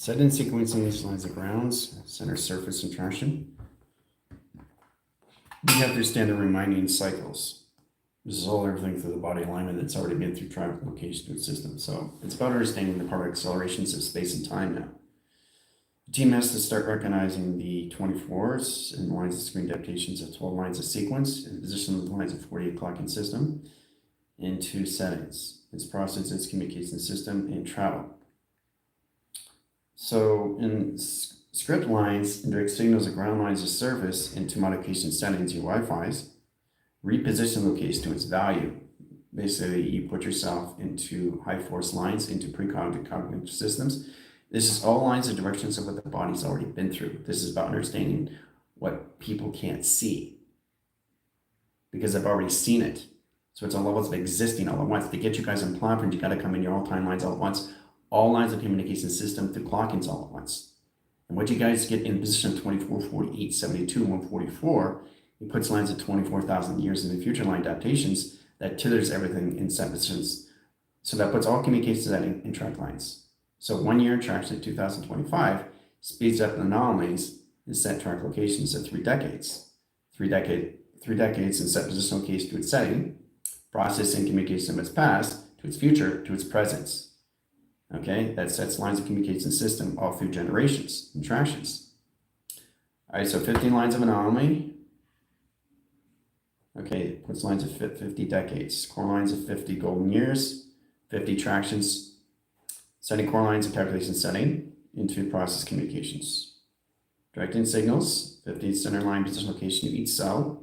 Set in sequencing lines of grounds, center surface and traction. You have your standard reminding cycles. This is all everything through the body alignment that's already been through trial location to its system. So it's about understanding the particle accelerations of space and time now. The team has to start recognizing the 24s and lines of screen adaptations of 12 lines of sequence and position the lines of 48 clocking system into settings. Its process, its communication system, and travel. So in script lines, indirect signals of ground lines of surface into modification settings, your Wi-Fi's, reposition location to its value. Basically, you put yourself into high force lines, into precognitive cognitive systems. This is all lines of directions of what the body's already been through. This is about understanding what people can't see because I've already seen it. So it's on levels of existing all at once. To get you guys on platforms, you got to come in your all-time lines all at once. All lines of communication system through clockings all at once. And what you guys get in position of 24, 48, 72, 144, it puts lines of 24,000 years in the future line adaptations that tethers everything in set positions. So that puts all communications in track lines. So 1 year in traction at 2025 speeds up anomalies in set track locations at 3 decades. 3 decades in set position location to its setting, processing communication from its past to its future to its presence. Okay, that sets lines of communication system all through generations and tractions. All right, so 15 lines of anomaly. Okay, puts lines of 50 decades, core lines of 50 golden years, 50 tractions, setting core lines of calculation setting into process communications. Directing signals, 50 center line position location of each cell.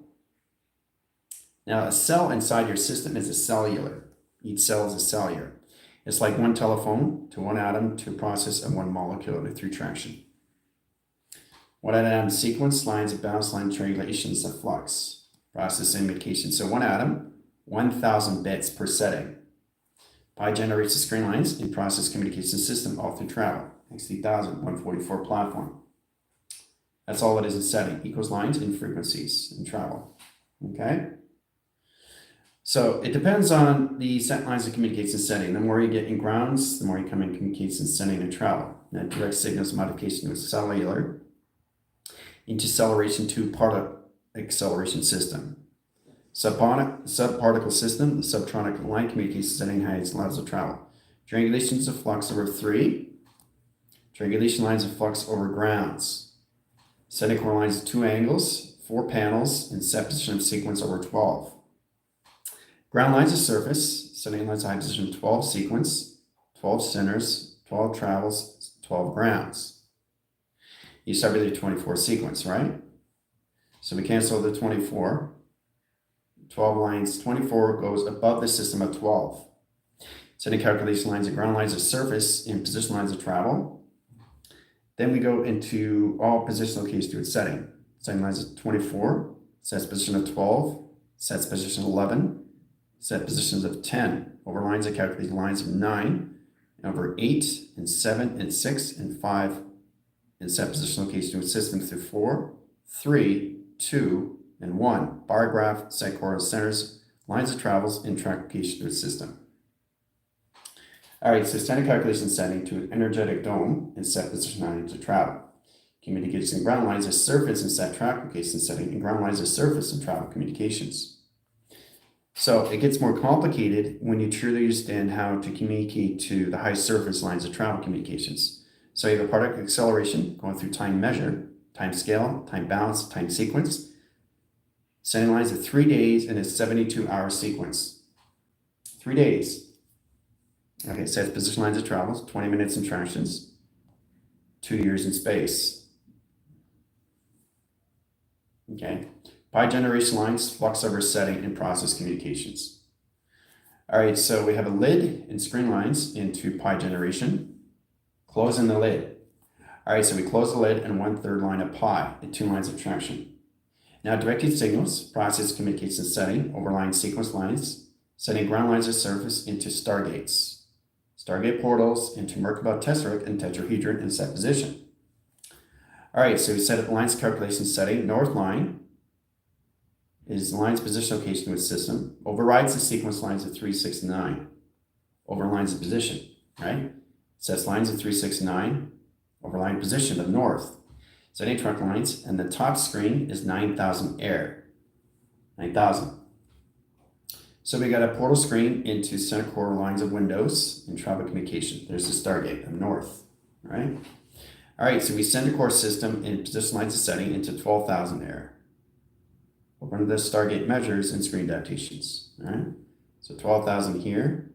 Now, a cell inside your system is a cellular. Each cell is a cellular. It's like one telephone to one atom to process and one molecule through traction. One atom sequence lines of balance line triangulations of flux, processing communication. So one atom, 1,000 bits per setting. Pi generates the screen lines in process communication system all through travel. XT1000, 144 platform. That's all it is in setting. Equals lines in frequencies in travel. Okay? So it depends on the set lines of communication setting. The more you get in grounds, the more you come in communication setting and travel. That direct signals modification to cellular into acceleration to particle acceleration system. Subparticle system, the subtronic line communication setting heights levels of travel. Triangulations of flux over 3. Triangulation lines of flux over grounds. Setting core lines of 2 angles, 4 panels, and set position of sequence over 12. Ground lines of surface, setting lines of high position 12 sequence, 12 centers, 12 travels, 12 grounds. You start with your 24 sequence, right? So we cancel the 24. 12 lines, 24 goes above the system of 12. Setting calculation lines of ground lines of surface and position lines of travel. Then we go into all position locations to its setting. Setting lines of 24, sets position of 12, sets position 11, set positions of 10, over lines of calculated lines of 9, over 8, and 7, and 6, and 5, and set position location to its system through 4, 3, 2, and 1. Bar graph, set coordinate centers, lines of travels, and track location to its system. All right, so standard calculation setting to an energetic dome and set position lines of travel. Communications and ground lines of surface and set track location setting, and ground lines of surface and travel communications. So it gets more complicated when you truly understand how to communicate to the high surface lines of travel communications. So you have a particle acceleration going through time measure, time scale, time balance, time sequence. Setting lines of 3 days in a 72-hour sequence. 3 days. Okay, sets position lines of travels, 20 minutes in tractions, 2 years in space. Okay. Pi generation lines, flux over setting, and process communications. All right, so we have a lid and screen lines into pi generation. Closing the lid. All right, so we close the lid and 1/3 line of pi and 2 lines of traction. Now directed signals, process communication setting, overlying sequence lines, setting ground lines of surface into stargates. Stargate portals into Merkabah tesseract and tetrahedron in set position. All right, so we set up lines calculation setting, north line, is lines position location to its system, overrides the sequence lines of 3, 6, 9, over lines of position, right? Sets lines of 3, 6, 9, over line position of north. Setting trunk lines, and the top screen is 9,000 air. 9,000. So we got a portal screen into center core lines of windows and travel communication. There's the Stargate of north, right? All right, so we send a core system in position lines of setting into 12,000 air. Open the Stargate measures and screen adaptations, all right? So 12,000 here,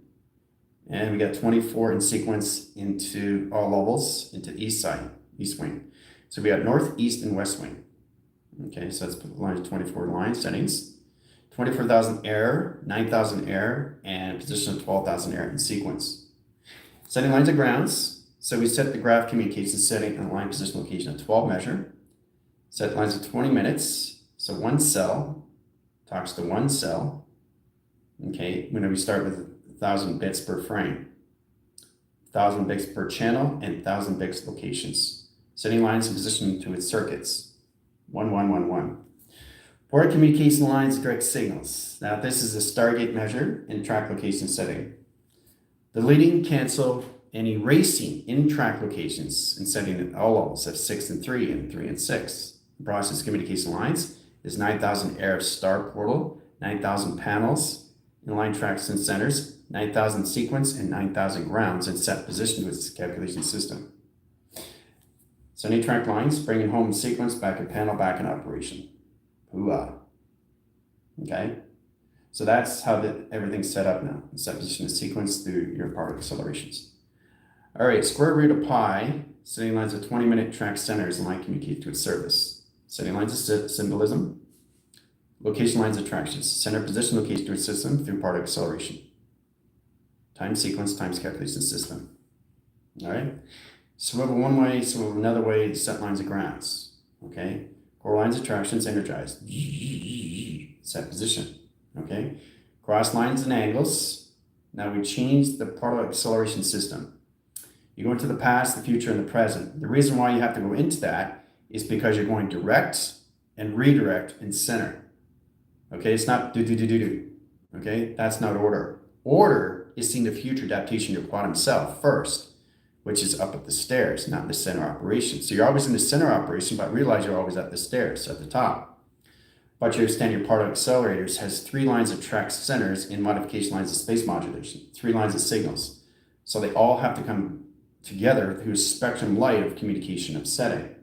and we got 24 in sequence into all levels into the east side, east wing. So we got north, east, and west wing. Okay, so let's put the lines 24 line settings. 24,000 air, 9,000 air, and position of 12,000 air in sequence. Setting lines of grounds. So we set the graph communication setting and line position location at 12 measure. Set lines of 20 minutes. So one cell talks to one cell. Okay, when we start with 1,000 bits per frame, 1,000 bits per channel, and 1,000 bits locations. Setting lines and positioning to its circuits. 1, 1, 1, 1. Port communication lines, direct signals. Now this is a Stargate measure in track location setting. Deleting, cancel, and erasing in track locations and setting at all levels of 6 and 3 and 3 and 6. Process communication lines is 9,000 air star portal, 9,000 panels, inline tracks and centers, 9,000 sequence, and 9,000 grounds and set position with its calculation system. Sending track lines, bringing home sequence, back in panel, back in operation. Hooah. Okay, so that's how everything's set up now. Set position of sequence through your particle accelerations. All right, square root of pi, setting lines of 20-minute track centers and line communicate to its surface. Setting lines of symbolism, location lines of attractions, center position location to its system through particle acceleration. Time sequence times calculation system. All right, swivel one way, swivel another way, set lines of grounds. Okay. Core lines of attractions energized. Set position. Okay. Cross lines and angles. Now we change the particle acceleration system. You go into the past, the future, and the present. The reason why you have to go into that is because you're going direct and redirect and center. Okay, it's not do. Okay, that's not order. Order is seeing the future adaptation of your quantum self first, which is up at the stairs, not in the center operation. So you're always in the center operation, but realize you're always at the stairs, at the top. But you understand your particle accelerators has 3 lines of track centers in modification lines of space modulation, 3 lines of signals. So they all have to come together through a spectrum light of communication of setting.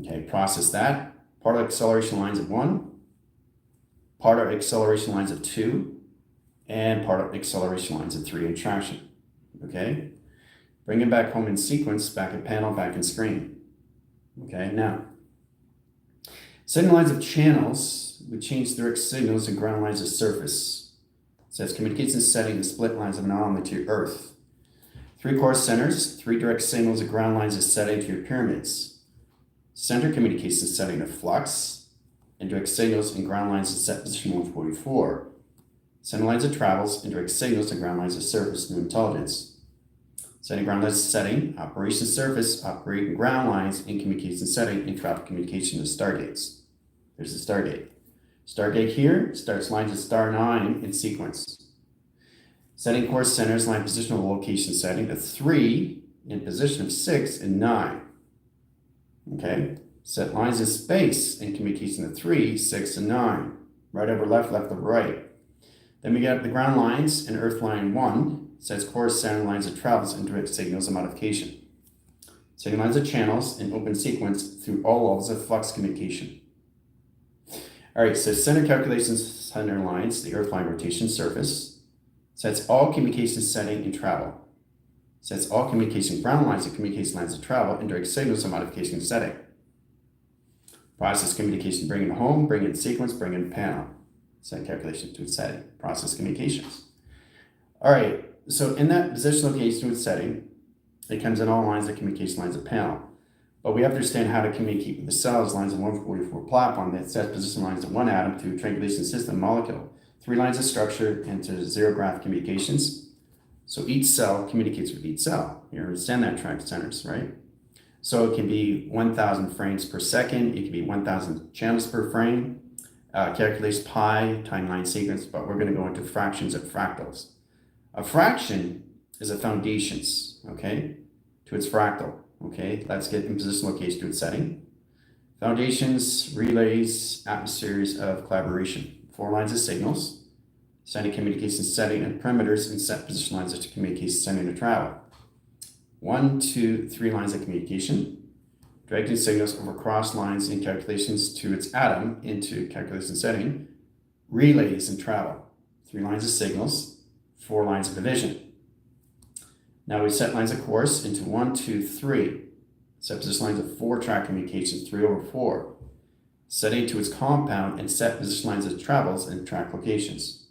Okay, process that. Particle acceleration lines of 1, particle acceleration lines of 2, and particle acceleration lines of 3 in traction. Okay? Bring it back home in sequence, back in panel, back in screen. Okay, now, setting lines of channels, we change direct signals and ground lines of surface. It says communication setting and split lines of anomaly to your Earth. 3 core centers, 3 direct signals and ground lines of setting to your pyramids. Center communication setting of flux, and direct signals and ground lines of set position 144. Center lines of travels, and direct signals and ground lines of surface, new intelligence. Setting ground lines setting, operation surface, operating ground lines, and communication setting, and traffic communication of stargates. There's the Stargate. Stargate here starts lines of star 9 in sequence. Setting core centers, line positional location setting of 3 in position of 6 and 9. Okay, set lines of space in communication of 3, 6, and 9. Right over left, left over right. Then we got the ground lines and earth line 1. Sets core center lines of travels and direct signals of modification. Setting lines of channels in open sequence through all levels of flux communication. All right, so center calculations, center lines, the earth line rotation surface. Sets all communication setting and travel. Sets all communication ground lines and communication lines of travel and direct signals of modification setting. Process communication, bring it home, bring in sequence, bring in panel. Set calculation to its setting. Process communications. All right. So in that position location with setting, it comes in all lines of communication lines of panel. But we have to understand how to communicate with the cells, lines of 144 platform that sets position lines of one atom to a triangulation system molecule. 3 lines of structure into 0 graph communications. So each cell communicates with each cell. You understand that track centers, right? So it can be 1,000 frames per second. It can be 1,000 channels per frame. Calculates pi, timeline sequence, but we're going to go into fractions and fractals. A fraction is a foundations, okay, to its fractal. Okay, let's get in position, location to its setting. Foundations, relays, atmospheres of collaboration. 4 lines of signals. Sending communication setting and perimeters and set position lines of communication sending to travel. 1, 2, 3 lines of communication. Directing signals over cross lines in calculations to its atom into calculation setting. Relays and travel. 3 lines of signals, 4 lines of division. Now we set lines of course into 1, 2, 3. Set position lines of 4 track communications, 3 over 4. Setting to its compound and set position lines of travels and track locations.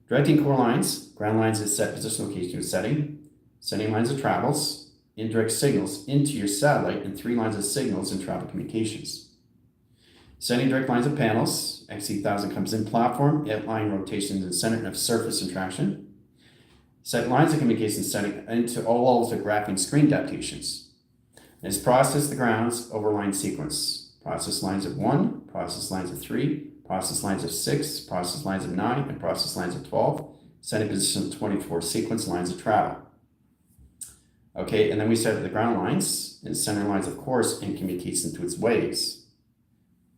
Directing core lines, ground lines is set position location to its setting. Sending lines of travels, indirect signals into your satellite, and 3 lines of signals and travel communications. Sending direct lines of panels, XC1000 comes in platform, line rotations and center of surface and traction. Set lines of communication setting into all levels of graphing screen adaptations. Let's process the grounds over line sequence. Process lines of 1, process lines of 3, process lines of 6, process lines of 9, and process lines of 12. Setting position of 24 sequence lines of travel. Okay, and then we set the ground lines and center lines of course and communications to its waves.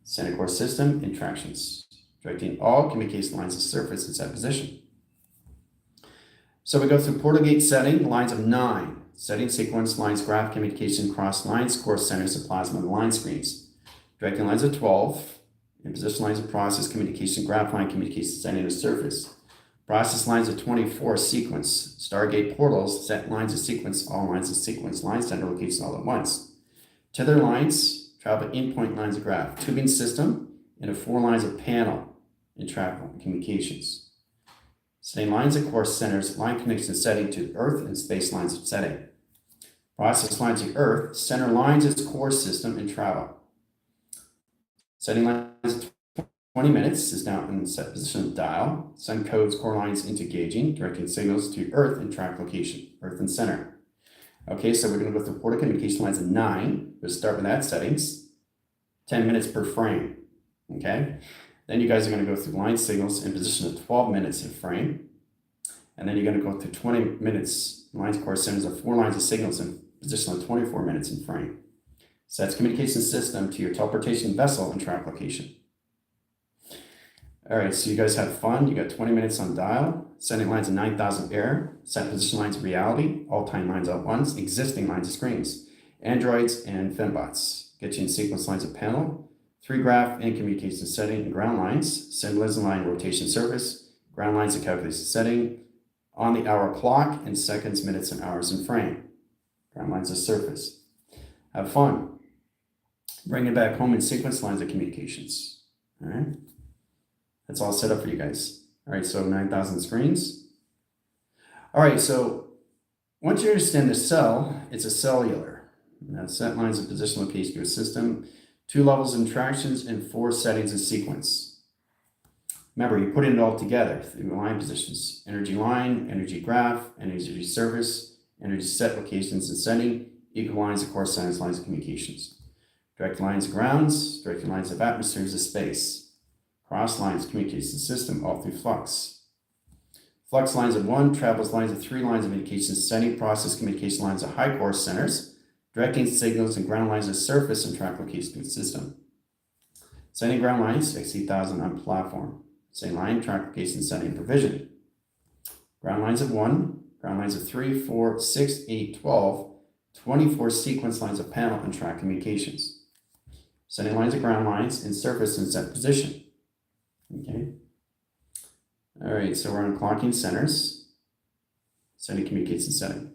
Center course system interactions. Directing all communication lines of surface and set position. So we go through portal gate setting, lines of 9. Setting sequence lines, graph communication, cross lines, course centers of plasma and line screens. Directing lines of 12. And position lines of process communication, graph line communication, setting of surface. Process lines of 24 sequence. Stargate portals, set lines of sequence, all lines of sequence, line center locations all at once. Tether lines, travel endpoint lines of graph. Tubing system, and 4 lines of panel and track communications. Setting lines of course centers, line connection setting to Earth and space lines of setting. Process lines of Earth, center lines its course system and travel. Setting lines of 20 minutes is now in set position of dial. Send codes core lines into gauging, directing signals to Earth and track location, Earth and center. Okay, so we're going to go through portal communication lines of 9. We'll start with that settings. 10 minutes per frame. Okay, then you guys are going to go through line signals in position of 12 minutes in frame. And then you're going to go through 20 minutes lines course centers of 4 lines of signals in position of 24 minutes in frame. Sets communication system to your teleportation vessel and track location. All right, so you guys have fun. You got 20 minutes on dial, sending lines of 9,000 air, set position lines of reality, all time lines at once, existing lines of screens, androids and fembots. Get you in sequence lines of panel, 3 graph and communication setting and ground lines, symbolism line rotation surface, ground lines of calculation setting, on the hour clock in seconds, minutes, and hours in frame. Ground lines of surface. Have fun. Bring it back home in sequence lines of communications. All right. That's all set up for you guys. All right, so 9,000 screens. All right, so once you understand the cell, it's a cellular. Now set lines of position location to a system, 2 levels of interactions, and 4 settings in sequence. Remember, you put it all together through line positions. Energy line, energy graph, energy surface, energy set locations and setting, equal lines of course centers, lines of communications. Direct lines of grounds, direct lines of atmospheres of space. Cross lines, communication system, all through flux. Flux lines of 1, travels lines of 3 lines of indication, setting process communication lines of high course centers, directing signals and ground lines of surface and track location to the system. Setting ground lines, XC1000 on platform. Setting line, track location, setting provision. Ground lines of 1, ground lines of 3, 4, 6, 8, 12, 24 sequence lines of panel and track communications. Setting lines of ground lines in surface and set position. Okay. All right, so we're on clocking centers, setting communication setting.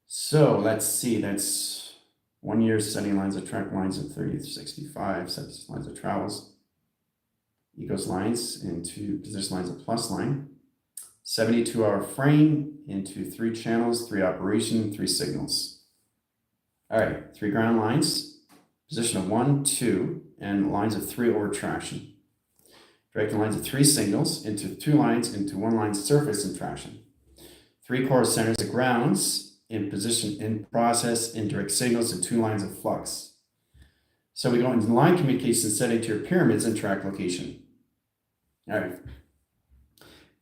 So let's see, that's 1 year setting lines of track lines of 30 to 65, sets lines of travels, equals lines into position lines of plus line, 72-hour frame into 3 channels, 3 operation, 3 signals. All right, 3 ground lines, position of 1, 2, and lines of 3 over traction. Directing lines of 3 signals into 2 lines into 1 line surface and traction. 3 core centers of grounds in position in process, indirect signals, and 2 lines of flux. So we go into line communication setting to your pyramids and track location. All right.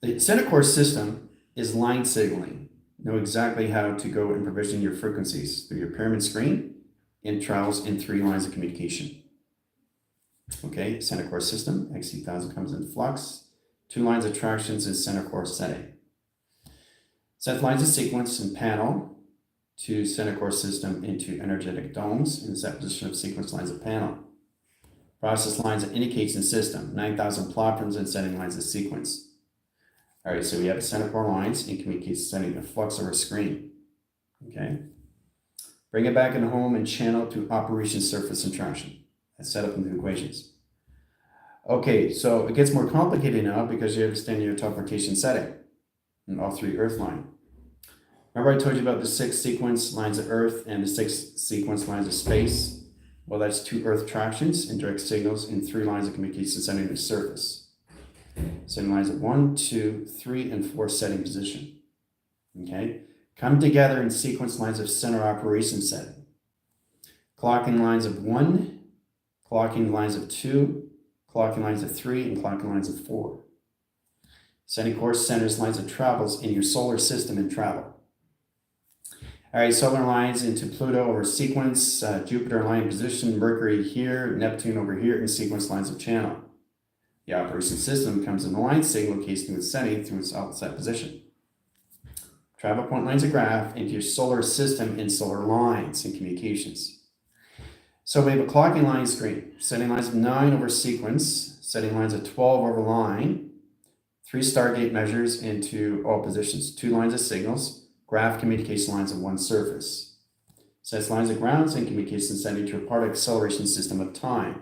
The center core system is line signaling. know exactly how to go and provision your frequencies through your pyramid screen. It travels in 3 lines of communication. Okay, center core system, XC1000 comes in flux. 2 lines of tractions in center core setting. Set lines of sequence and panel to center core system into energetic domes in the set position of sequence lines of panel. Process lines that indicates in system, 9,000 platforms and setting lines of sequence. All right, so we have center core lines and communicates setting the flux over screen. Okay. Bring it back into home and channel to operation surface and traction. That's set up in the equations. Okay, so it gets more complicated now because you understand your teleportation setting in all 3 earth line. Remember I told you about the 6 sequence lines of earth and the 6 sequence lines of space? Well, that's 2 earth tractions and direct signals in 3 lines of communication setting the surface. Setting lines of 1, 2, 3, and 4 setting position. Okay, come together in sequence lines of center operation setting. Clocking lines of 1, clocking lines of 2, clocking lines of 3, and clocking lines of 4. Setting core centers lines of travels in your solar system and travel. All right, solar lines into Pluto over sequence, Jupiter line in position, Mercury here, Neptune over here, and sequence lines of channel. The operation system comes in the line signal location with setting through its outset position. Travel point lines of graph into your solar system and solar lines and communications. So we have a clocking line screen, setting lines of 9 over sequence, setting lines of 12 over line, 3 Stargate measures into all positions, 2 lines of signals, graph communication lines of 1 surface. Sets lines of grounds and communication setting to a part acceleration system of time.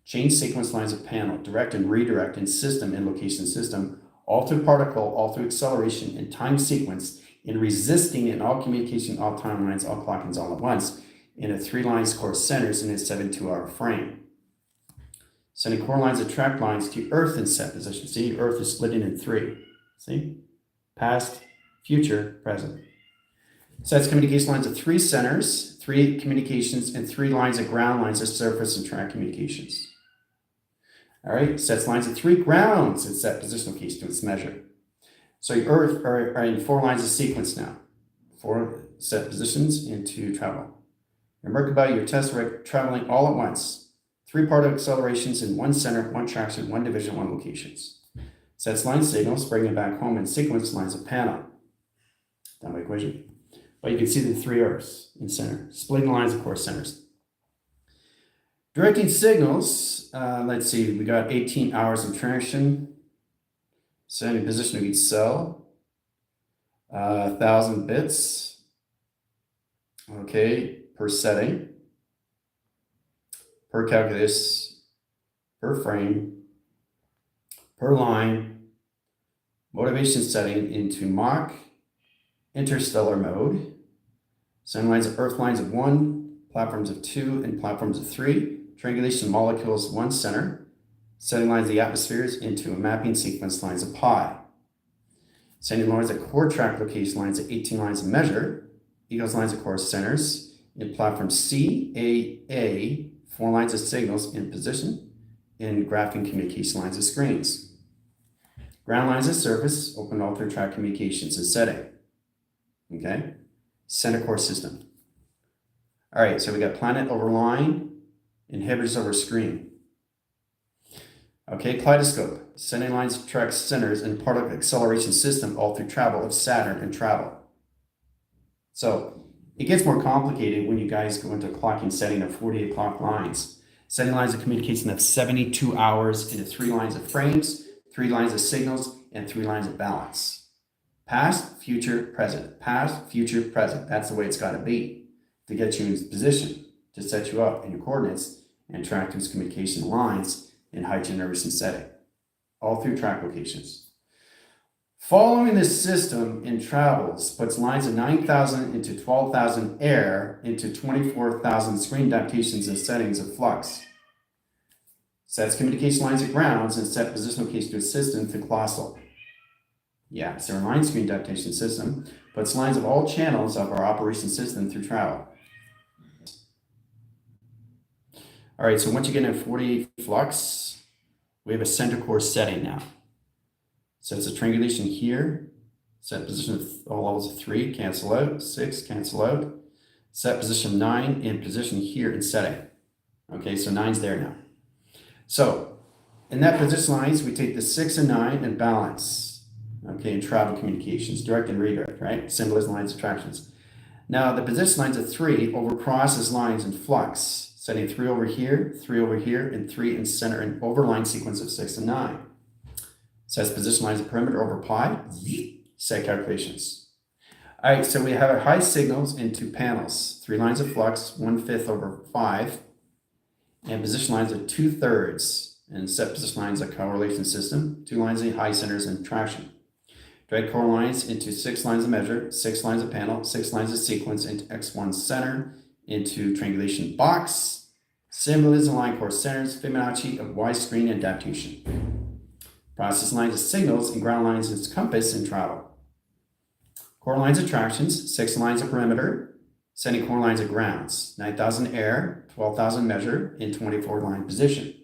Change sequence lines of panel, direct and redirect in system and location system, all through particle, all through acceleration and time sequence in resisting in all communication, all time lines, all clockings all at once in a 3 lines core centers in a 7-2-hour frame. Sending core lines of track lines to earth in set position. See, earth is splitting in 3. See? Past, future, present. Sets communication lines of 3 centers, 3 communications, and 3 lines of ground lines of surface and track communications. All right, sets lines of 3 grounds in set position location to its measure. So your earth are in 4 lines of sequence now. 4 set positions into travel. Your Merkaba, your tesseract traveling all at once. 3 part accelerations in 1 center, 1 traction, 1 division, 1 locations. Sets line signals, bringing it back home in sequence lines of panel. Down by equation. But you can see the 3 earths in center. Splitting lines of core centers. Directing signals, let's see, we got 18 hours in traction. Setting position of each cell. 1,000 bits. Okay, per setting. Per calculus. Per frame. Per line. Motivation setting into Mach. Interstellar mode. Setting lines of earth lines of 1, platforms of 2, and platforms of 3. Triangulation molecules 1 center. Setting lines of the atmospheres into a mapping sequence lines of pi. Setting lines of core track location lines of 18 lines of measure. Equals lines of core centers in platform C, A, 4 lines of signals in position. In graphing communication lines of screens. Ground lines of surface, open all through track communications and setting. Okay, center core system. All right, so we got planet over line, inhibitors over screen. Okay, kaleidoscope, setting lines, track centers, and particle acceleration system all through travel of Saturn and travel. So it gets more complicated when you guys go into a clocking setting of 48 clock lines. Setting lines of communication of 72 hours into 3 lines of frames, 3 lines of signals, and 3 lines of balance. Past, future, present. Past, future, present. That's the way it's got to be to get you in position, to set you up in your coordinates and track those communication lines in high generation setting, all through track locations. Following this system in travels puts lines of 9,000 into 12,000 air into 24,000 screen adaptations and settings of flux. Sets communication lines of grounds and set position location to a system to colossal. Yeah, so our line screen adaptation system puts lines of all channels of our operation system through travel. All right, so once you get in 48 flux, we have a center core setting now. So it's a triangulation here, Set position of all levels of 3, cancel out. 6, cancel out. Set position 9 in position here in setting. Okay, so 9's there now. So in that position lines, we take the 6 and 9 and balance. Okay, in travel communications, direct and redirect, right? Symbolism lines, attractions. Now the position lines of 3 over crosses lines in flux, setting 3 over here, and 3 in center and overline sequence of 6 and 9. Sets position lines of perimeter over pi, set calculations. All right, so we have our high signals into panels, 3 lines of flux, 1/5 over 5, and position lines of 2/3, and set position lines of correlation system, 2 lines of high centers and traction. Drag core lines into 6 lines of measure, 6 lines of panel, 6 lines of sequence into X1 center, into triangulation box, symbolism line core centers, Fibonacci of Y screen and adaptation. Process lines of signals and ground lines as compass and travel. Core lines of tractions, 6 lines of perimeter, sending core lines of grounds, 9,000 air, 12,000 measure, in 24 line position.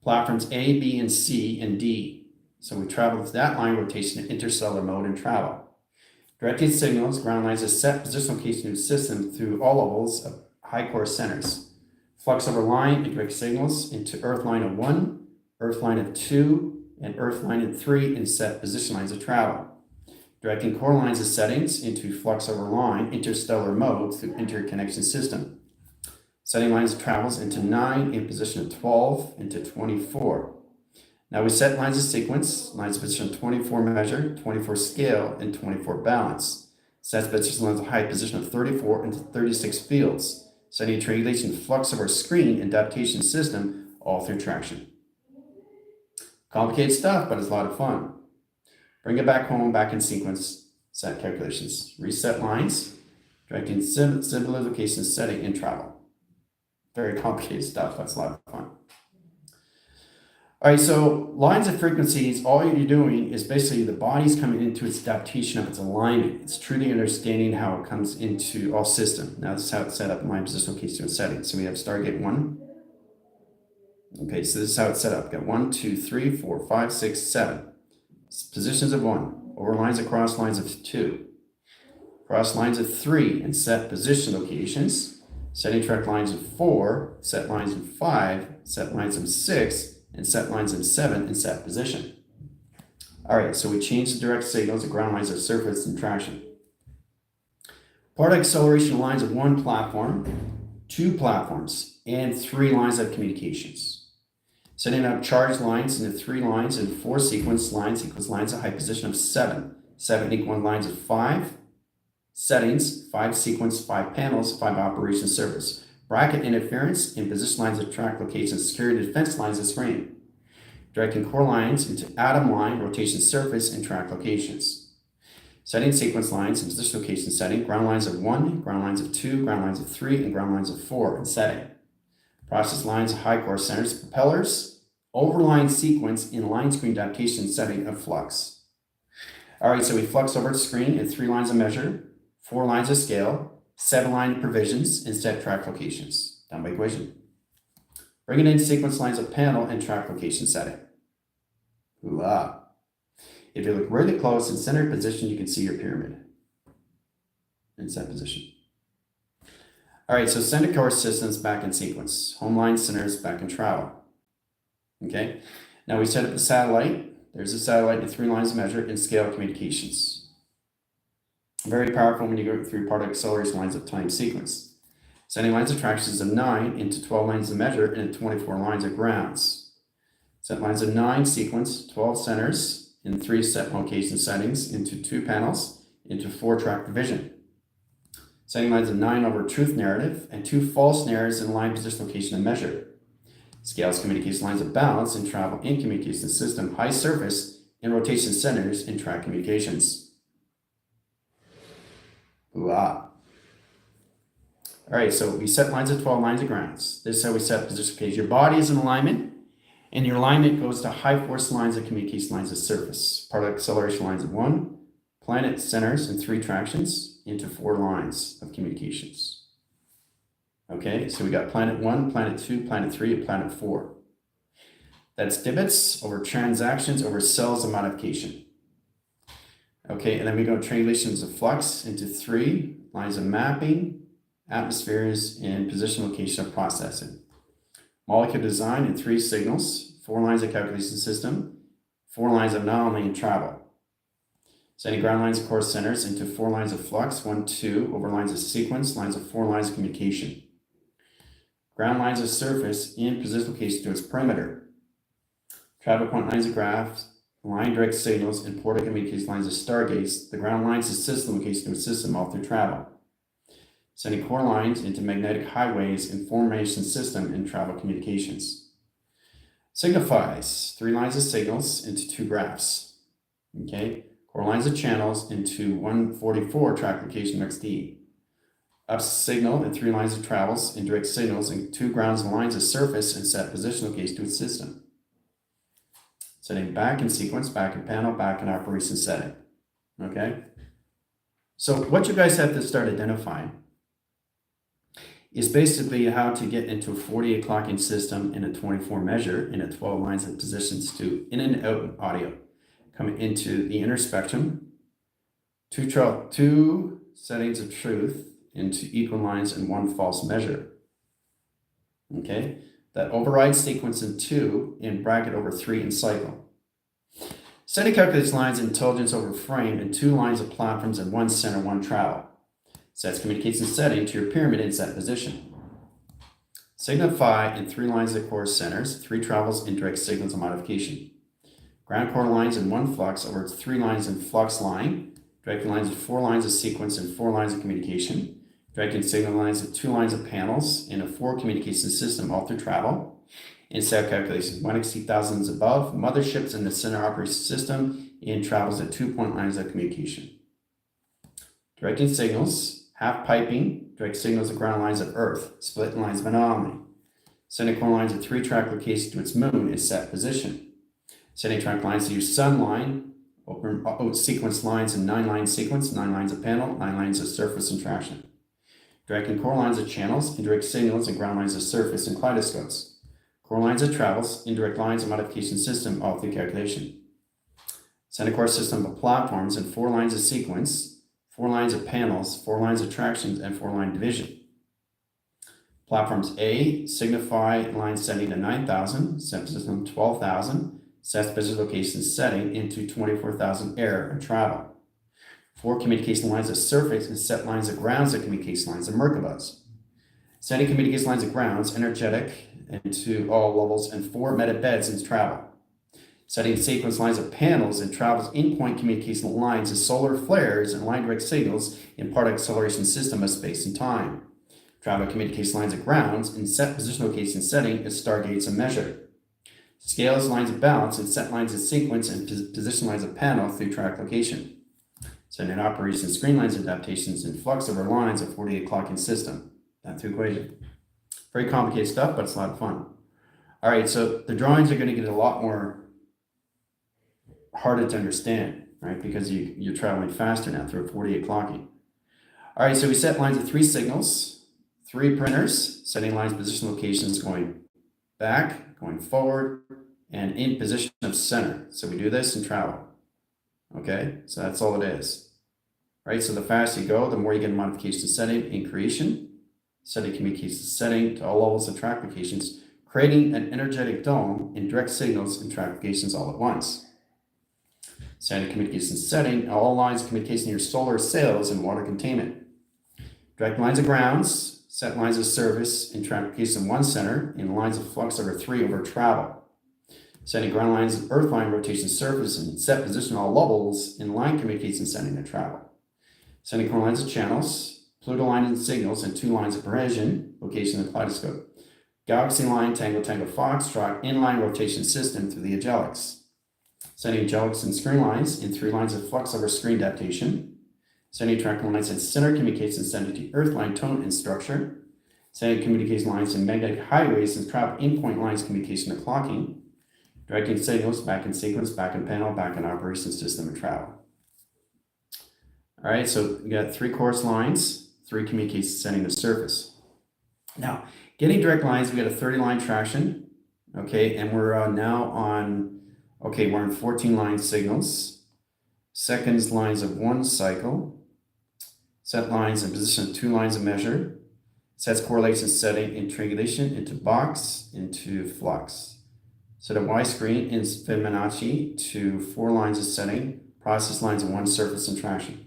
Platforms A, B, and C, and D. So we travel with that line rotation in interstellar mode and travel. Directed signals, ground lines of set position location of system through all levels of high core centers. Flux over line and direct signals into earth line of 1, earth line of 2, and earth line of 3 in set position lines of travel. Directing core lines of settings into flux over line, interstellar mode through interconnection system. Setting lines of travels into 9 in position of 12 into 24. Now we set lines of sequence, lines of position of 24 measure, 24 scale, and 24 balance. Sets position lines of height position of 34 into 36 fields. Setting triangulation flux over screen and adaptation system all through traction. Complicated stuff, but it's a lot of fun. Bring it back home, back in sequence, set calculations. Reset lines, directing symbol location setting and travel. Very complicated stuff, that's a lot of fun. All right, so lines of frequencies, all you're doing is basically the body's coming into its adaptation of its alignment. It's truly understanding how it comes into all system. Now this is how it's set up in line, position, location, and setting. So we have Stargate 1. Okay, so this is how it's set up. We've got 1, 2, 3, 4, 5, 6, 7. Positions of 1, over lines across lines of 2, cross lines of 3, and set position locations, setting track lines of 4, set lines of 5, set lines of 6, and set lines of 7 in set position. All right, so we changed the direct signals of ground lines of surface and traction. Part acceleration lines of 1 platform, 2 platforms, and 3 lines of communications. Setting up charge lines into 3 lines and 4 sequence lines equals lines of height position of 7. 7 equal lines of 5 settings, 5 sequence, 5 panels, 5 operation surface. Bracket interference and position lines of track locations, security defense lines of screen. Directing core lines into atom line, rotation surface, and track locations. Setting sequence lines and position location setting, ground lines of 1, ground lines of 2, ground lines of 3, and ground lines of 4 in setting. Process lines of high core centers, propellers, overline sequence in line screen adaptation setting of flux. All right, so we flux over the screen in 3 lines of measure, 4 lines of scale, 7 line provisions, and set track locations, down by equation. Bring it in sequence lines of panel and track location setting. Hooah. If you look really close in center position, you can see your pyramid in set position. All right, so center core systems back in sequence. Home line centers back in travel. Okay, now we set up the satellite. There's a satellite in 3 lines of measure and scale communications. Very powerful when you go through part of acceleration lines of time sequence. Setting lines of tractions of 9 into 12 lines of measure and 24 lines of grounds. Set lines of 9 sequence, 12 centers in 3 set location settings into 2 panels into 4 track division. Setting lines of 9 over truth narrative and 2 false narratives in line position location and measure. Scales communication lines of balance and travel in communication system, high surface and rotation centers in track communications. Hooah. All right, so we set lines of 12 lines of grounds. This is how we set position location. Your body is in alignment, and your alignment goes to high force lines of communication lines of surface. Part of acceleration lines of 1, planet centers and 3 tractions into 4 lines of communications. Okay, so we got planet 1, planet 2, planet 3, and planet 4. That's divots over transactions over cells of modification. Okay, and then we go triangulations of flux into 3 lines of mapping, atmospheres, and position location of processing. Molecule design in 3 signals, 4 lines of calculation system, 4 lines of anomaly and travel. Setting ground lines of core centers into 4 lines of flux, 1, 2, over lines of sequence, lines of 4 lines of communication. Ground lines of surface in position location to its perimeter. Travel point lines of graphs, line direct signals, and port of communication lines of stargates, the ground lines of system location to its system all through travel. Sending core lines into magnetic highways and formation system and travel communications. Signifies 3 lines of signals into 2 graphs. Okay, core lines of channels into 144 track location XD. Up signal and 3 lines of travels and direct signals and 2 grounds and lines of surface and set position location to its system. Setting back in sequence, back in panel, back in operation setting. Okay, so what you guys have to start identifying is basically how to get into a 48 clocking system in a 24 measure in a 12 lines of positions to in and out audio. Coming into the inner spectrum, 2 settings of truth into equal lines and 1 false measure. Okay, that overrides sequence in 2 in bracket over 3 in cycle. Setting calculates lines of intelligence over frame and 2 lines of platforms and 1 center, 1 travel. Sets communication setting to your pyramid in set position. Signify in 3 lines of core centers, 3 travels and direct signals of modification. Ground core lines in 1 flux over 3 lines in flux line, directing lines of 4 lines of sequence and 4 lines of communication, directing signal lines of 2 lines of panels in a 4 communication system all through travel, and set calculations 1 exceed thousands above, motherships in the center operation system, and travels at 2 point lines of communication. Directing signals, half piping, direct signals of ground lines of Earth, split lines of anomaly. Sending core lines of 3 track location to its moon is set position. Sending track lines to your sun line, open sequence lines in 9 line sequence, 9 lines of panel, 9 lines of surface and traction. Directing core lines of channels, indirect signals and ground lines of surface and kaleidoscopes. Core lines of travels, indirect lines of modification system all through calculation. Send a core system of platforms in 4 lines of sequence, 4 lines of panels, 4 lines of tractions, and 4 line division. Platforms A signify line setting to 9,000, set system 12,000, set position location setting into 24,000 air and travel. 4 communication lines of surface and set lines of grounds of communication lines of Merkabahs. Setting communication lines of grounds energetic into all levels and 4 meta beds in travel. Setting sequence lines of panels and travels in-point communication lines of solar flares and line direct signals in part acceleration system of space and time. Travel communication lines of grounds and set position location setting as stargates and measure. Scales lines of balance and set lines of sequence and position lines of panel through track location. Setting operation screen lines adaptations and flux over lines of 48 clocking system. That's the equation. Very complicated stuff, but it's a lot of fun. All right, so the drawings are going to get a lot more harder to understand, right? Because you're traveling faster now through a 48 clocking. All right, so we set lines of 3 signals, 3 printers, setting lines, position locations going back, going forward, and in position of center. So we do this and travel. Okay, so that's all it is. Right, so the faster you go, the more you get a modification setting in creation, setting communication setting to all levels of track locations, creating an energetic dome and direct signals and track locations all at once. Standard communication setting, all lines of communication in your solar sails and water containment. Direct lines of grounds, set lines of service and track location in 1 center, and lines of flux over 3 over travel. Setting ground lines of earth line rotation surface and set position all levels in line communication setting and travel. Sending core lines of channels, Pluto line and signals, and 2 lines of Parisian, location and kaleidoscope. Galaxy line, Tango Tango Foxtrot, inline rotation system through the Agelics. Sending Agelics and screen lines in 3 lines of flux over screen adaptation. Sending track lines and center communication sending to earth line tone and structure. Sending communication lines in magnetic highways and travel in-point lines communication and clocking. Directing signals back in sequence, back in panel, back in operation system and travel. All right, so we got 3 course lines, 3 communication setting the surface. Now, getting direct lines, we got a 30 line traction, okay, and we're now on, okay, we're on 14 line signals. seconds lines of 1 cycle, set lines in position of 2 lines of measure, sets correlation setting in triangulation into box into flux. Set a Y screen in Fibonacci to 4 lines of setting, process lines of 1 surface and traction.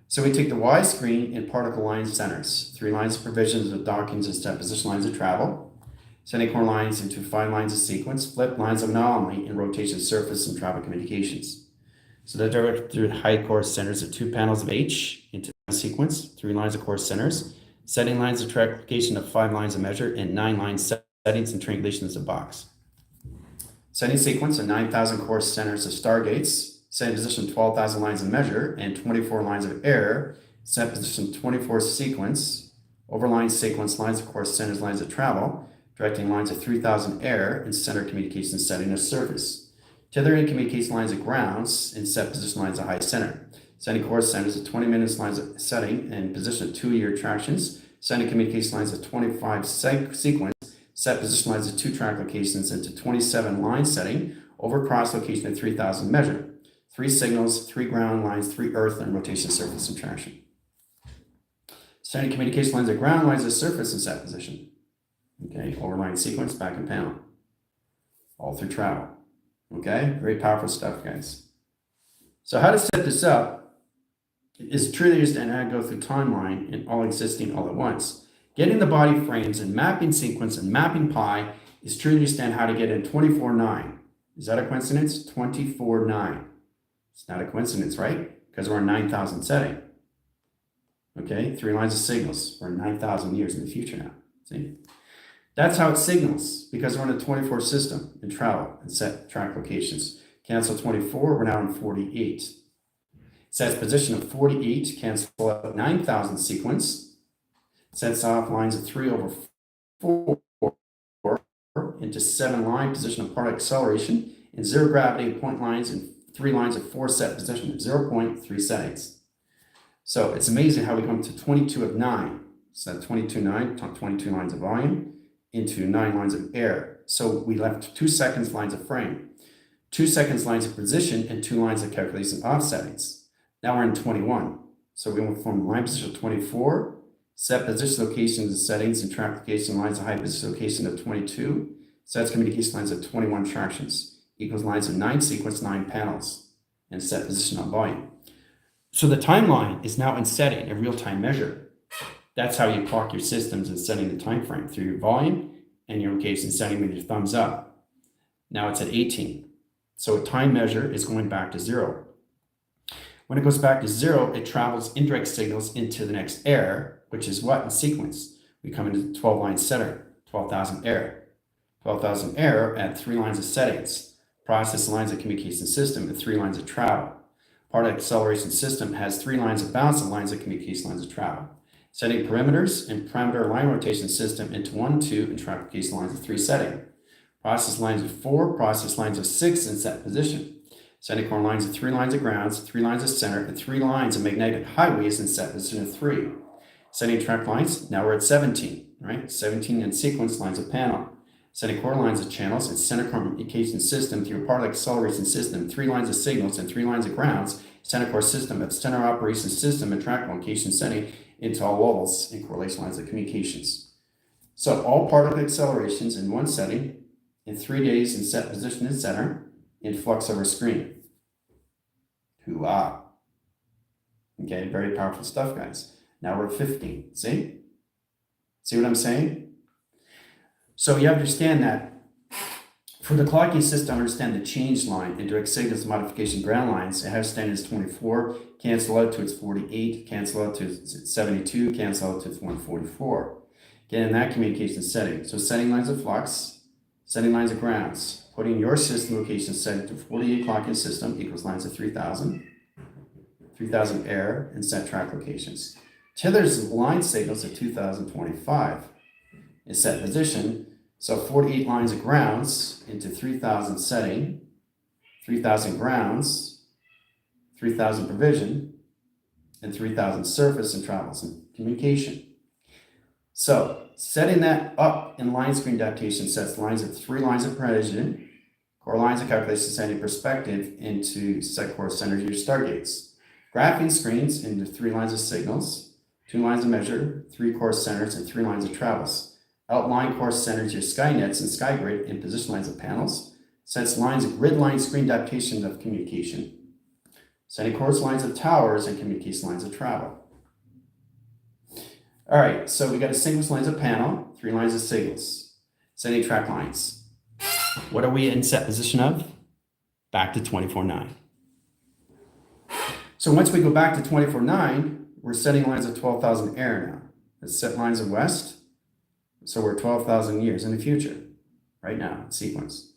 So we take the Y screen in particle line centers, 3 lines of provisions of dockings and step position lines of travel, setting core lines into 5 lines of sequence, flip lines of anomaly in rotation surface and travel communications. So the directed height course centers of 2 panels of H into sequence, 3 lines of course centers, setting lines of triangulation of 5 lines of measure, and 9 line settings and triangulations of box. Setting sequence of 9,000 course centers of stargates, set position 12,000 lines of measure and 24 lines of error, set position 24 sequence, overline sequence lines of course centers lines of travel, directing lines of 3,000 error and center communication setting of surface. Tethering communication lines of grounds and set position lines of high center. Setting course centers of 20 minutes lines of setting and position of 2-year tractions, setting communication lines of 25 sequence, set position lines of 2 track locations into 27 line setting, over cross location of 3,000 measure. 3 signals, 3 ground lines, 3 earth and rotation surface and traction. Setting communication lines of ground lines of surface and set position. Okay, overline sequence, back and panel. All through travel. Okay, very powerful stuff, guys. So how to set this up is truly just an how to go through timeline and all existing all at once. Getting the body frames and mapping sequence and mapping pi is truly just how to get in 24/9. Is that a coincidence? 24/9. It's not a coincidence, right? Because we're in 9,000 setting. Okay, 3 lines of signals. We're in 9,000 years in the future now. See? That's how it signals, because we're in a 24 system in travel and set track locations. Cancel 24, we're now in 48. Sets position of 48, cancel out 9,000 sequence. Sets off lines of 3 over 4 into 7 line position of particle acceleration and 0 gravity point lines and 3 lines of 4 set position of 0.3 settings. So it's amazing how we come to 22 of 9. So that 22/9, 22 lines of volume into 9 lines of air. So we left 2 seconds lines of frame, 2 seconds lines of position, and 2 lines of calculation offsettings. Now we're in 21. So we went from line position of 24, set position locations and settings and track location lines of high position location of 22, sets communication lines of 21 tractions. Equals lines of 9 sequence, 9 panels, and set position on volume. So the timeline is now in setting, a real-time measure. That's how you clock your systems and setting the time frame through your volume and your location setting with your thumbs up. Now it's at 18. So a time measure is going back to 0. When it goes back to 0, it travels indirect signals into the next error, which is what in sequence? We come into 12 line setter, 12,000 error. 12,000 error at 3 lines of settings. Process lines of communication system and 3 lines of travel. Part of acceleration system has 3 lines of bounce and lines of communication lines of travel. Setting perimeters and parameter line rotation system into 1, 2, and track location lines of 3 setting. Process lines of 4, process lines of 6, and set position. Setting core lines of 3 lines of grounds, 3 lines of center, and 3 lines of magnetic highways and set position of 3. Setting track lines, now we're at 17, right? 17 in sequence lines of panel. Setting core lines of channels and center communication system through particle acceleration system, 3 lines of signals and 3 lines of grounds, center core system at center operation system and track location setting into all levels and correlation lines of communications. So all particle accelerations in one setting in 3 days in set position and center in flux over screen. Hoo-ah. Okay, very powerful stuff, guys. Now we're at 15. See? See what I'm saying? So you understand that for the clocking system to understand the change line and direct signals modification ground lines, it has standard as 24, cancel out to its 48, cancel out to its 72, cancel out to its 144. Get in that communication setting. So setting lines of flux, setting lines of grounds, putting your system location setting to 48 clocking system equals lines of 3,000, 3,000 error, and set track locations. Tethers line signals at 2,025 is set position. So 48 lines of grounds into 3,000 setting, 3,000 grounds, 3,000 provision, and 3,000 surface and travels and communication. So setting that up in line screen adaptation sets lines of 3 lines of provision, Core lines of calculation setting perspective into set core centers your stargates. Graphing screens into 3 lines of signals, 2 lines of measure, 3 core centers, and 3 lines of travels. Outline core centers your skynets and skygrid in position lines of panels. Sets lines of grid line screen adaptation of communication. Setting course lines of towers and communication lines of travel. All right, so we got a sequence lines of panel, 3 lines of signals. Setting track lines. What are we in set position of? Back to 24.9. So once we go back to 24.9, we're setting lines of 12,000 air now. Let's set lines of west. So we're 12,000 years in the future, right now, sequence.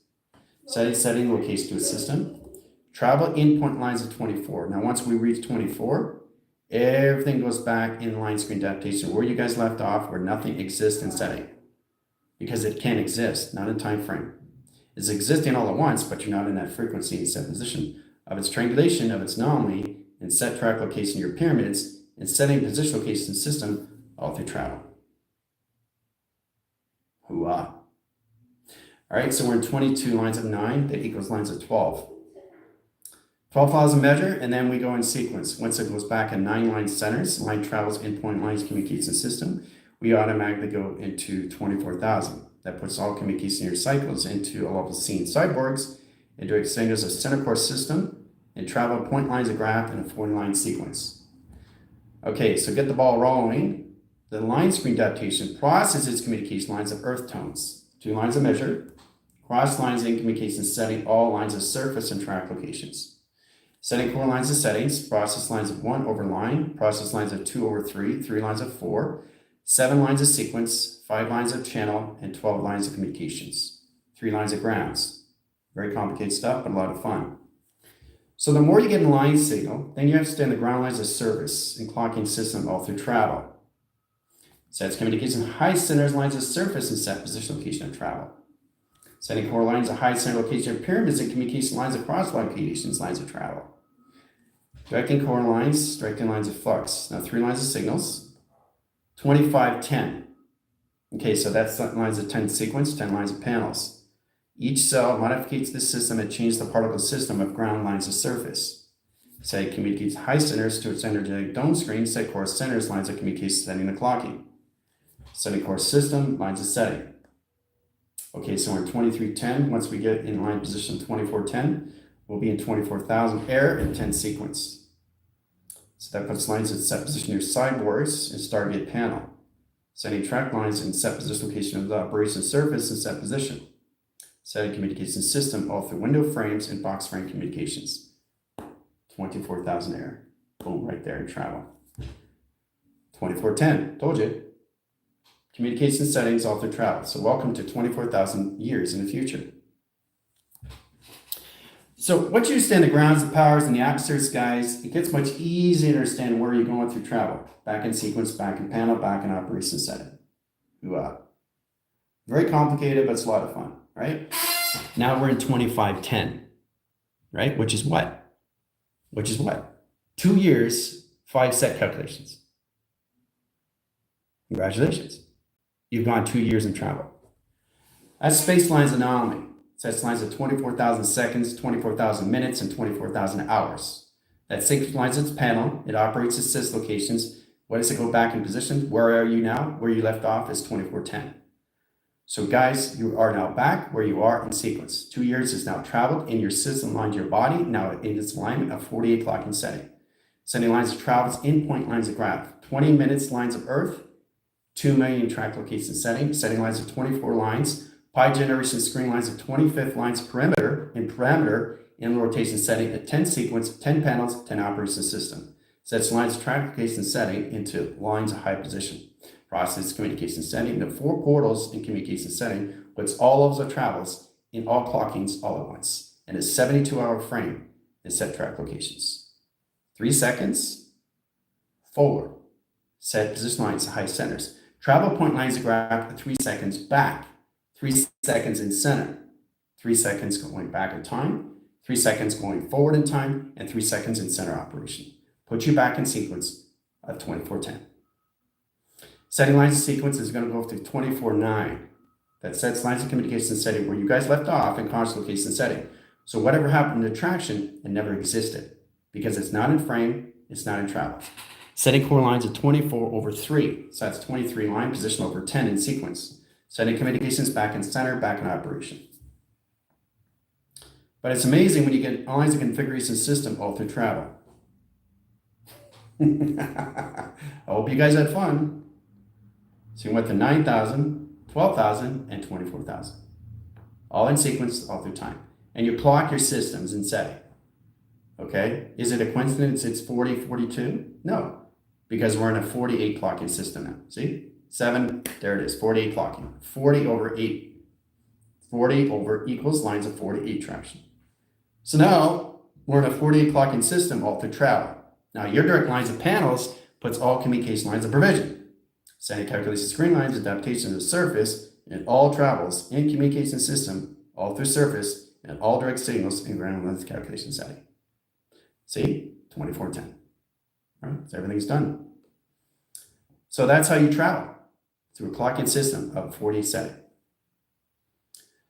Setting location to a system. Travel in point lines of 24. Now, once we reach 24, everything goes back in line screen adaptation where you guys left off, where nothing exists in setting. Because it can exist, not in time frame. It's existing all at once, but you're not in that frequency and set position of its triangulation, of its anomaly, and set track location of your pyramids, and setting position location system all through travel. Hooah. All right, so we're in 22 lines of 9 that equals lines of 12. 12,000 measure, and then we go in sequence. Once it goes back in 9 line centers, line travels in point lines communication system, we automatically go into 24,000. That puts all communication year cycles into a level C in cyborgs, into extenders of center core system, and travel point lines of graph in a 4-line sequence. Okay, so get the ball rolling. The line screen adaptation processes its communication lines of earth tones. 2 lines of measure, cross lines in communication setting all lines of surface and track locations. Setting core lines of settings, process lines of 1 over line, process lines of 2 over 3, 3 lines of 4, 7 lines of sequence, 5 lines of channel, and 12 lines of communications. 3 lines of grounds. Very complicated stuff, but a lot of fun. So the more you get in line signal, then you have to extend the ground lines of service and clocking system all through travel. Sets communication high centers lines of surface and set position location of travel. Setting core lines of high center location of pyramids and communication lines of cross locations lines of travel. Directing core lines, directing lines of flux. Now 3 lines of signals. 25, 10. Okay, so that's lines of 10 sequence, 10 lines of panels. Each cell modifies the system and changes the particle system of ground lines of surface. Set communicates high centers to its energetic dome screen, set core centers lines of communication setting the clocking. Setting core system, lines of setting. Okay, so we're in 2310. Once we get in line position 2410, we'll be in 24,000 air and 10 sequence. So that puts lines in set position near cyborgs and stargate panel. Setting track lines in set position location of the operation surface and set position. Setting communication system all through window frames and box frame communications. 24,000 air. Boom, right there in travel. 2410, told you. Communication settings all through travel. So welcome to 24,000 years in the future. So once you understand the grounds, the powers, and the atmospheres, guys, it gets much easier to understand where you're going through travel. Back in sequence, back in panel, back in operation setting. Very complicated, but it's a lot of fun, right? Now we're in 2510, right? Which is what? 2 years, 5 set calculations. Congratulations. You've gone 2 years in travel. That's space lines anomaly. Sets lines of 24,000 seconds, 24,000 minutes, and 24,000 hours. That synchronizes its panel. It operates its sys locations. What does it go back in position? Where are you now? Where you left off is 2410. So guys, you are now back where you are in sequence. 2 years is now traveled in your system aligned to your body. Now in its alignment of 48 clocking setting. Setting lines of travels in point lines of graph. 20 minutes lines of Earth. 2 million track location setting. Setting lines of 24 lines. Pi generation screen lines of 25th lines perimeter in rotation setting at 10 sequence, 10 panels, 10 operation system. Sets lines of track location setting into lines of high position. Process communication setting into 4 portals in communication setting, puts all of the travels in all clockings all at once. And a 72-hour frame is set track locations. 3 seconds, forward. Set position lines to high centers. Travel point lines of graph at 3 seconds back. 3 seconds in center, 3 seconds going back in time, 3 seconds going forward in time, and 3 seconds in center operation. Put you back in sequence of 2410. Setting lines of sequence is going to go through 24.9. that sets lines of communication setting where you guys left off in constant location setting. So whatever happened in attraction, it never existed because it's not in frame, it's not in travel. Setting core lines of 24 over 3. So that's 23 line position over 10 in sequence. Setting communications back in center, back in operation. But it's amazing when you get all lines of configuration system all through travel. I hope you guys had fun. So you went to 9,000, 12,000, and 24,000. All in sequence, all through time. And you clock your systems and setting. Okay? Is it a coincidence it's 40, 42? No. Because we're in a 48 clocking system now. See? 7, there it is, 48 clocking. 40 over 8. 40 over equals lines of 48 traction. So now we're in a 48 clocking system all through travel. Now your direct lines of panels puts all communication lines of provision. Setting calculation screen lines, adaptation to the surface, and all travels in communication system all through surface and all direct signals in ground length calculation setting. See? 2410. All right, so everything's done. So that's how you travel through a clocking system of 40 setting.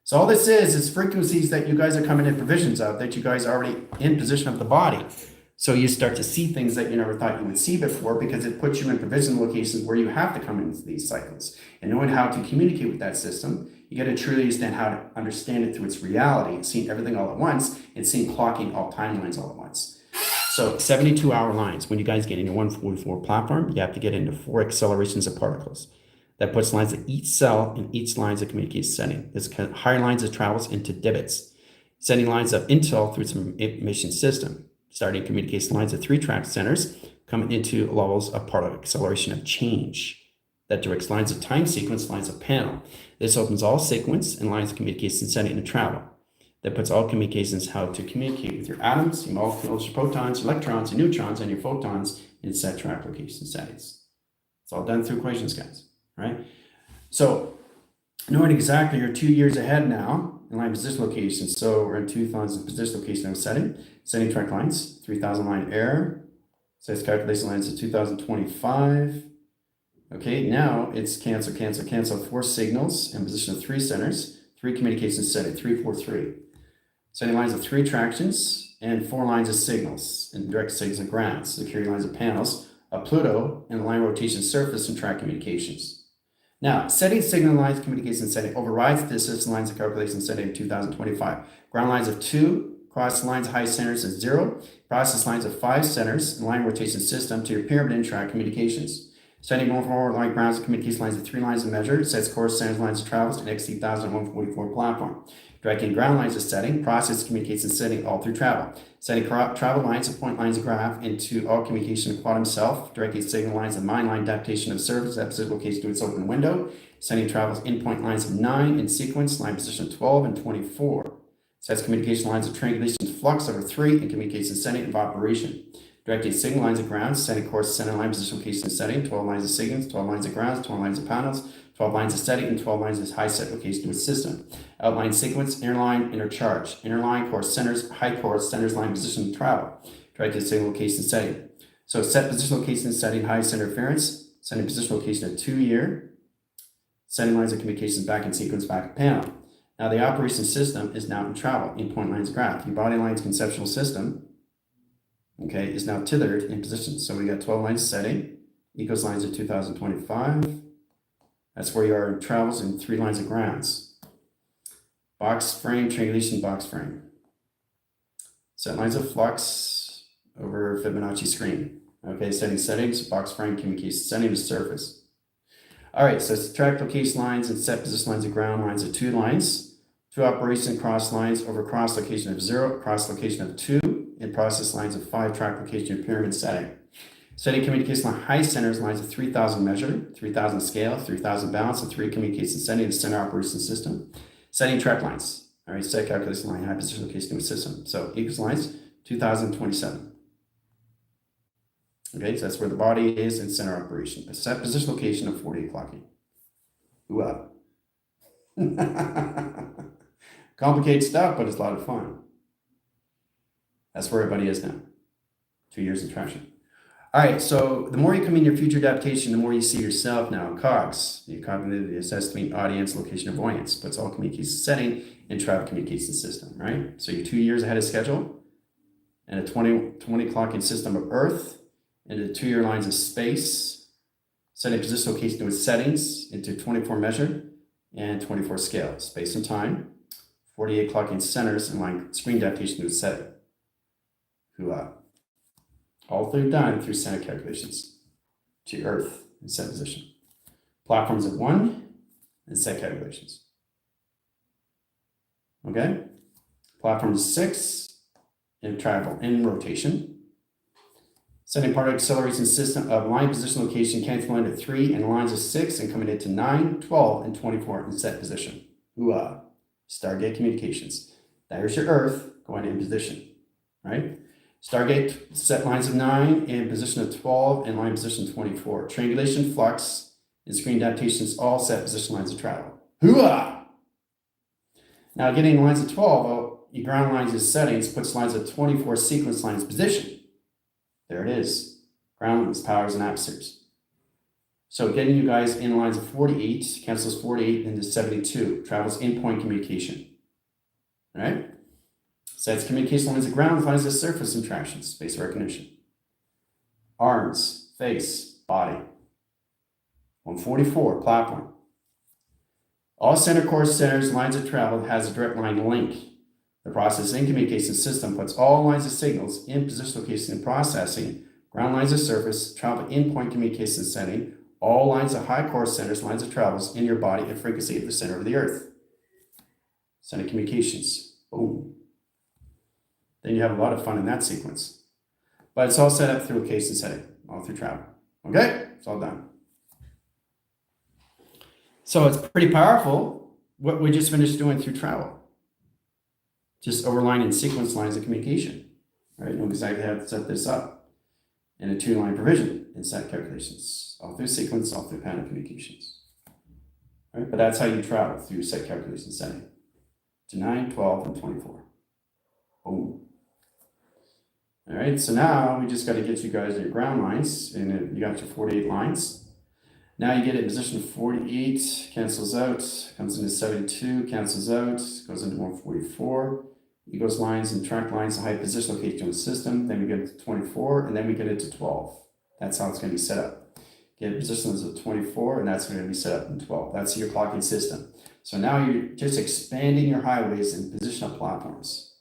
So all this is frequencies that you guys are coming in provisions of that you guys are already in position of the body. So you start to see things that you never thought you would see before because it puts you in provision locations where you have to come into these cycles. And knowing how to communicate with that system, you got to truly understand how to understand it through its reality, seeing everything all at once and seeing clocking all timelines all at once. So 72-hour lines, when you guys get into 144 platform, you have to get into 4 accelerations of particles. That puts lines at each cell and each lines of communication setting. This higher lines of travels into divots, sending lines of intel through some information system. Starting communication lines of 3 track centers coming into levels of particle acceleration of change. That directs lines of time sequence, lines of panel. This opens all sequence and lines of communication setting to travel. That puts all communications how to communicate with your atoms, your molecules, your protons, your electrons, your neutrons, and your photons in set track location settings. It's all done through equations, guys, right? So knowing exactly you're 2 years ahead now in line position location. So we're in 2,000 position location of setting track lines, 3,000 line error, sets calculation lines of 2025. Okay, now it's cancel, 4 signals in position of 3 centers, 3 communications setting, 3, 4, 3. Setting lines of 3 tractions and 4 lines of signals and direct signals of ground, security lines of panels, a Pluto, and line rotation surface and track communications. Now, setting signal lines communication setting overrides the system lines of calculation setting in 2025. Ground lines of 2, cross lines of high centers at 0, process lines of 5 centers, and line rotation system to your pyramid and track communications. Setting more forward line grounds of communication lines of 3 lines of measure, sets course centers lines of travels to next 1,144 platform. Directing ground lines of setting, process communication setting all through travel. Setting travel lines of point lines of graph into all communication of quantum self, directing signal lines of mind line adaptation of surface, episode location to its open window. Setting travels in point lines of 9 in sequence, line position 12 and 24. Sets communication lines of triangulation flux over 3 in communication setting of operation. Directing signal lines of grounds, setting course center line position location setting, 12 lines of signals, 12 lines of grounds, 12 lines of panels, 12 lines of setting, and 12 lines of high set location to its system. Outline sequence, inner line, inner charge. Inner line, course centers, high course, centers line position travel. Directed signal location setting. So set position location setting, high center interference, setting position location at 2 year, setting lines of communications back in sequence, back in panel. Now the operation system is now in travel, in point lines graph. Your body lines conceptual system, okay, is now tethered in position. So we got 12 lines setting, equals lines of 2025. That's where you are in travels in 3 lines of grounds. Box frame, triangulation box frame. Set lines of flux over Fibonacci screen. Okay, setting settings, box frame, communication, setting to surface. All right, so subtract location lines and set position lines of ground lines of 2 lines. 2 operation cross lines over cross location of 0, cross location of 2, and process lines of 5 track location of pyramid setting. Setting communication line high centers lines of 3,000 measure, 3,000 scale, 3,000 balance, and 3 communication setting the center operation system. Setting track lines. All right, set calculation line high position location to a system. So equals lines 2027. Okay, so that's where the body is in center operation. A set position location of 48 clocking. Ooh, up. Complicated stuff, but it's a lot of fun. That's where everybody is now. 2 years in traction. All right, so the more you come in your future adaptation, the more you see yourself now in COGS, the cognitive, the assessment, audience, location, avoidance, but it's all communication setting and travel communication system, right? So you're 2 years ahead of schedule and a 20 clocking system of Earth into 2-year lines of space, setting position location with settings into 24 measure and 24 scale, space and time, 48 clocking centers and line screen adaptation to a setting. All through done through center calculations to Earth and set position. Platforms of 1 and set calculations. Okay? Platform 6 in travel in rotation. Setting part of acceleration system of line position location canceling into 3 and lines of 6 and coming into 9, 12, and 24 in set position. Stargate communications. There's your Earth going in position, right? Stargate set lines of 9 and position of 12 and line position 24. Triangulation, flux, and screen adaptations all set position lines of travel. Now getting lines of 12, your ground lines as settings puts lines of 24 sequence lines position. There it is. Ground lines, powers, and atmospheres. So getting you guys in lines of 48, cancels 48 into 72, travels in point communication. All right? Sets communication lines of ground, lines of surface interactions, space recognition. Arms, face, body. 144, platform. All center core centers, lines of travel has a direct line link. The processing communication system puts all lines of signals in position location and processing, ground lines of surface, travel in point communication setting, all lines of high core centers, lines of travels in your body and frequency at the center of the Earth. Center communications, boom. Then you have a lot of fun in that sequence. But it's all set up through location setting, all through travel. Okay? It's all done. So it's pretty powerful what we just finished doing through travel. Just overlining sequence lines of communication. Right? Know exactly how to set this up. And a 2-line provision in set calculations. All through sequence, all through panel communications. Right? But that's how you travel through set calculation setting. To 9, 12, and 24. Boom. All right, so now we just got to get you guys your ground lines, and you got your 48 lines. Now you get it in position 48, cancels out, comes into 72, cancels out, goes into 144. Equals lines and track lines, high position location of the system. Then we get to 24, and then we get it to 12. That's how it's going to be set up. Get positions of 24, and that's going to be set up in 12. That's your clocking system. So now you're just expanding your highways and positional platforms.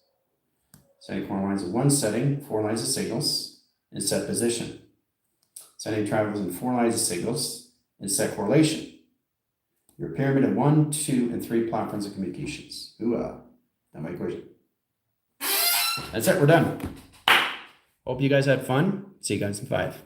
Setting core lines of 1 setting, 4 lines of signals, and set position. Setting travels in 4 lines of signals, and set correlation. Your pyramid of 1, 2, and 3 platforms of communications. That my equation. That's it, we're done. Hope you guys had fun. See you guys in 5.